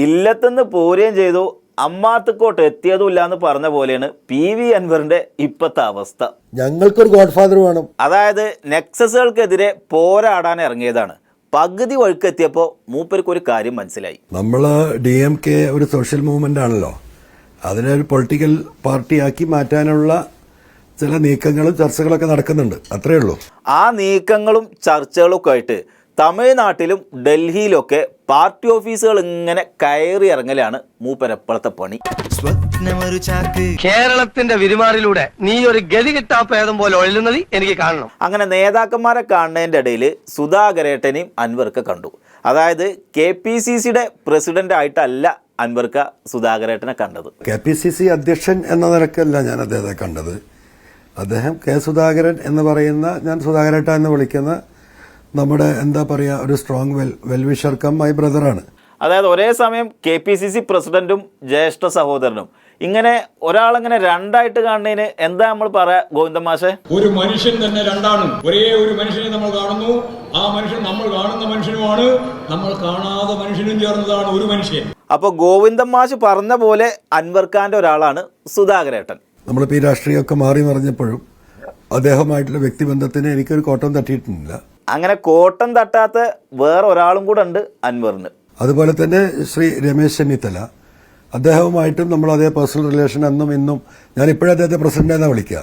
ഇല്ലത്തുനിന്ന് പോരുകയും ചെയ്തു, അമ്മാത്തക്കോട്ട് എത്തിയതുമില്ല എന്ന് പറഞ്ഞ പോലെയാണ് PV അൻവറിന്റെ ഇപ്പോഴത്തെ അവസ്ഥ. ഞങ്ങൾക്കൊരു ഗോഡ്ഫാദർ വേണം. അതായത് നെക്സസുകൾക്കെതിരെ പോരാടാൻ ഇറങ്ങിയതാണ്. പകുതി വഴുക്കെത്തിയപ്പോൾ മൂപ്പർക്ക് ഒരു കാര്യം മനസ്സിലായി. നമ്മൾ DMK ഒരു സോഷ്യൽ മൂവ്മെന്റ് ആണല്ലോ, അതിനെ ഒരു പൊളിറ്റിക്കൽ പാർട്ടിയാക്കി മാറ്റാനുള്ള ചില നീക്കങ്ങളും ചർച്ചകളൊക്കെ നടക്കുന്നുണ്ട്, അത്രയേ ഉള്ളൂ. ആ നീക്കങ്ങളും ചർച്ചകളും ഒക്കെ ആയിട്ട് തമിഴ്നാട്ടിലും ഡൽഹിയിലൊക്കെ പാർട്ടി ഓഫീസുകൾ ഇങ്ങനെ കയറി ഇറങ്ങലാണ് മൂപ്പരെപ്പോഴത്തെ പണി. കേരളത്തിന്റെ വിരുമാറിലൂടെ നീ ഒരു ഗതി കിട്ടാപ്പേദം പോലെ ഒഴുകുന്നത് എനിക്ക് കാണണം. അങ്ങനെ നേതാക്കന്മാരെ കാണുന്നതിൻ്റെ ഇടയിൽ സുധാകരേട്ടനെയും അൻവർക്ക് കണ്ടു. അതായത് KPCCയുടെ പ്രസിഡന്റ് ആയിട്ടല്ല അൻവർക്ക് സുധാകരേട്ടനെ കണ്ടത്. KPCC അധ്യക്ഷൻ എന്ന നിലക്കല്ല ഞാൻ അദ്ദേഹത്തെ കണ്ടത്. അദ്ദേഹം K സുധാകരൻ എന്ന് പറയുന്ന, ഞാൻ സുധാകരേട്ട എന്ന് വിളിക്കുന്ന നമ്മുടെ എന്താ പറയുക, ഒരു സ്ട്രോങ് വെൽവിഷർ കം മൈ ബ്രദറാണ്. അതായത് ഒരേ സമയം KPCC പ്രസിഡന്റും ജ്യേഷ്ഠ സഹോദരനും, ഇങ്ങനെ ഒരാളിങ്ങനെ രണ്ടായിട്ട് കാണുന്നതിന് എന്താ നമ്മൾ പറയാ ഗോവിന്ദൻ മാഷെ? ഒരു മനുഷ്യൻ തന്നെ രണ്ടാണ്. ഒരേ ഒരു മനുഷ്യനെ നമ്മൾ കാണുന്നു, ആ മനുഷ്യൻ നമ്മൾ കാണുന്ന മനുഷ്യനുമാണ്, നമ്മൾ കാണാത്ത മനുഷ്യനും ചേർന്നതാണ് ഒരു മനുഷ്യൻ. അപ്പോൾ ഗോവിന്ദൻ മാഷ് പറഞ്ഞ പോലെ അൻവർഖാന്റെ ഒരാളാണ് സുധാകരേട്ടൻ. നമ്മളിപ്പോൾ ഈ രാഷ്ട്രീയമൊക്കെ മാറി മറിഞ്ഞപ്പോഴും അദ്ദേഹമായിട്ടുള്ള വ്യക്തിബന്ധത്തിന് എനിക്കൊരു കോട്ടം തട്ടിയിട്ടില്ല. അങ്ങനെ കോട്ടം തട്ടാത്ത വേറെ ഒരാളും കൂടെ ഉണ്ട് അൻവറിന്. അതുപോലെ തന്നെ ശ്രീ രമേശ് ചെന്നിത്തല, അദ്ദേഹവുമായിട്ടും നമ്മൾ അതേ പേഴ്സണൽ റിലേഷൻ എന്നും ഇന്നും. ഞാൻ ഇപ്പോഴും അദ്ദേഹത്തെ പ്രസിഡന്റ് എന്നാണ് വിളിക്കുക.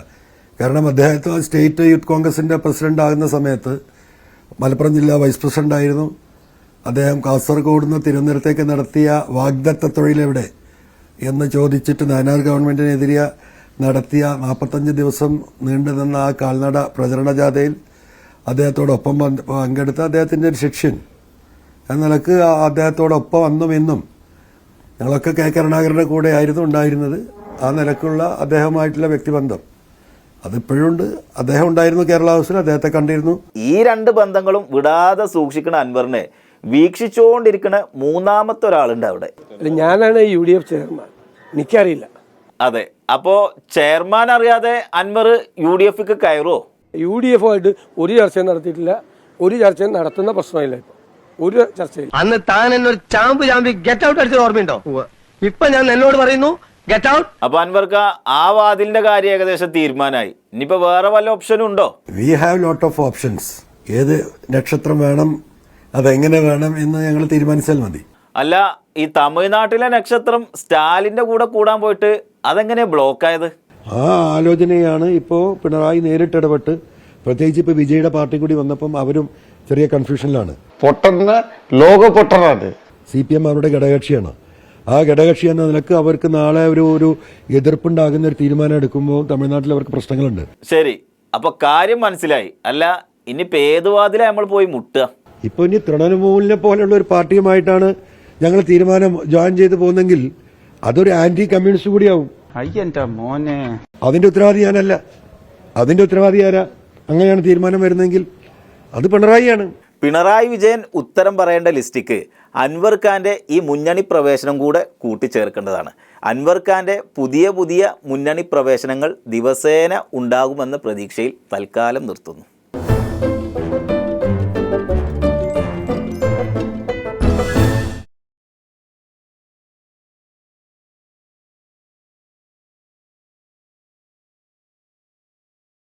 കാരണം അദ്ദേഹത്തെ സ്റ്റേറ്റ് യൂത്ത് കോൺഗ്രസിന്റെ പ്രസിഡന്റ് ആകുന്ന സമയത്ത് മലപ്പുറം ജില്ലാ വൈസ് പ്രസിഡന്റ് ആയിരുന്നു അദ്ദേഹം. കാസർഗോഡ് നിന്ന് തിരുവനന്തപുരത്തേക്ക് നടത്തിയ വാഗ്ദത്ത തൊഴിലെവിടെ എന്ന് ചോദിച്ചിട്ട് നാനാർ ഗവൺമെന്റിനെതിരെ നടത്തിയ 45 ദിവസം നീണ്ടുനിന്ന ആ കാൽനട പ്രചരണ ജാഥയിൽ അദ്ദേഹത്തോടൊപ്പം പങ്കെടുത്ത അദ്ദേഹത്തിന്റെ ഒരു ശിഷ്യൻ എന്ന നിലക്ക് അദ്ദേഹത്തോടൊപ്പം അന്നും ഇന്നും ഞങ്ങളൊക്കെ K കരുണാകരന്റെ കൂടെ ആയിരുന്നു ഉണ്ടായിരുന്നത്. ആ നിലക്കുള്ള അദ്ദേഹമായിട്ടുള്ള വ്യക്തിബന്ധം അതിപ്പോഴുണ്ട്. അദ്ദേഹം ഉണ്ടായിരുന്നു കേരള ഹൗസിൽ, അദ്ദേഹത്തെ കണ്ടിരുന്നു. ഈ രണ്ട് ബന്ധങ്ങളും വിടാതെ സൂക്ഷിക്കുന്ന അൻവറിനെ വീക്ഷിച്ചുകൊണ്ടിരിക്കുന്ന മൂന്നാമത്തെ ഒരാളുണ്ട് അവിടെ. ഞാനാണ് UDF ചെയർമാൻ, എനിക്കറിയില്ല. അതെ, അപ്പോ ചെയർമാൻ അറിയാതെ അൻവർ UDFക്ക് കയറുമോ? UDF ആയിട്ട് ഒരു ചർച്ചയും നടത്തിയിട്ടില്ല, ഒരു ചർച്ചയും നടത്തുന്ന പ്രശ്നമില്ല. ഇപ്പൊ ഒരു ചർച്ചയില്ല. അന്ന് താൻ എന്നൊരു ചാമ്പി ഗെറ്റ് ഔട്ട് അടിച്ചത് ഓർമ്മയുണ്ടോ? ഇപ്പൊ ഞാൻ എന്നോട് പറയുന്നു ഗെറ്റ് ഔട്ട്. അപ്പൊ അൻവർക്ക് ആ വാതിലിന്റെ കാര്യം ഏകദേശം തീരുമാനമായി. ഇനിയിപ്പോ വേറെ വല്ല ഓപ്ഷനും ഉണ്ടോ? We have lot of options. ഏത് നക്ഷത്രം വേണം, അതെങ്ങനെ വേണം എന്ന് ഞങ്ങൾ തീരുമാനിച്ചാൽ മതി. അല്ല, ഈ തമിഴ്നാട്ടിലെ നക്ഷത്രം സ്റ്റാലിന്റെ കൂടെ കൂടാൻ പോയിട്ട് അതെങ്ങനെ ബ്ലോക്ക് ആയത്? ആ ആലോചനയാണ് ഇപ്പോൾ പിണറായി നേരിട്ടിടപെട്ട്, പ്രത്യേകിച്ച് ഇപ്പോൾ വിജയുടെ പാർട്ടി കൂടി വന്നപ്പം അവരും ചെറിയ കൺഫ്യൂഷനിലാണ്. CPM അവരുടെ ഘടകകക്ഷിയാണ്. ആ ഘടകകക്ഷി എന്ന നിലക്ക് അവർക്ക് നാളെ ഒരു എതിർപ്പുണ്ടാകുന്ന ഒരു തീരുമാനം എടുക്കുമ്പോൾ തമിഴ്നാട്ടിൽ അവർക്ക് പ്രശ്നങ്ങളുണ്ട്. ശരി, അപ്പൊ കാര്യം മനസ്സിലായി. അല്ല, ഇനിയിപ്പോ ഏത് വാതിലാ നമ്മൾ പോയി മുട്ടുക? ഇപ്പൊ ഇനി തൃണമൂലിനെ പോലെയുള്ള ഒരു പാർട്ടിയുമായിട്ടാണ് ഞങ്ങൾ തീരുമാനം ജോയിൻ ചെയ്ത് പോകുന്നെങ്കിൽ അതൊരു ആന്റി കമ്മ്യൂണിസ്റ്റ് കൂടിയാവും. അതിന്റെ ഉത്തരവാദി ഞാനല്ല. അതിന്റെ ഉത്തരവാദി ആരാ? അങ്ങനെയാണ് തീരുമാനം വരുന്നതെങ്കിൽ അത് പിണറായിയാണ്. പിണറായി വിജയൻ ഉത്തരം പറയേണ്ട ലിസ്റ്റിക്ക് അൻവർ ഖാന്റെ ഈ മുന്നണി പ്രവേശനം കൂടെ കൂട്ടിച്ചേർക്കേണ്ടതാണ്. അൻവർ ഖാന്റെ പുതിയ മുന്നണി പ്രവേശനങ്ങൾ ദിവസേന ഉണ്ടാകുമെന്ന പ്രതീക്ഷയിൽ തൽക്കാലം നിർത്തുന്നു.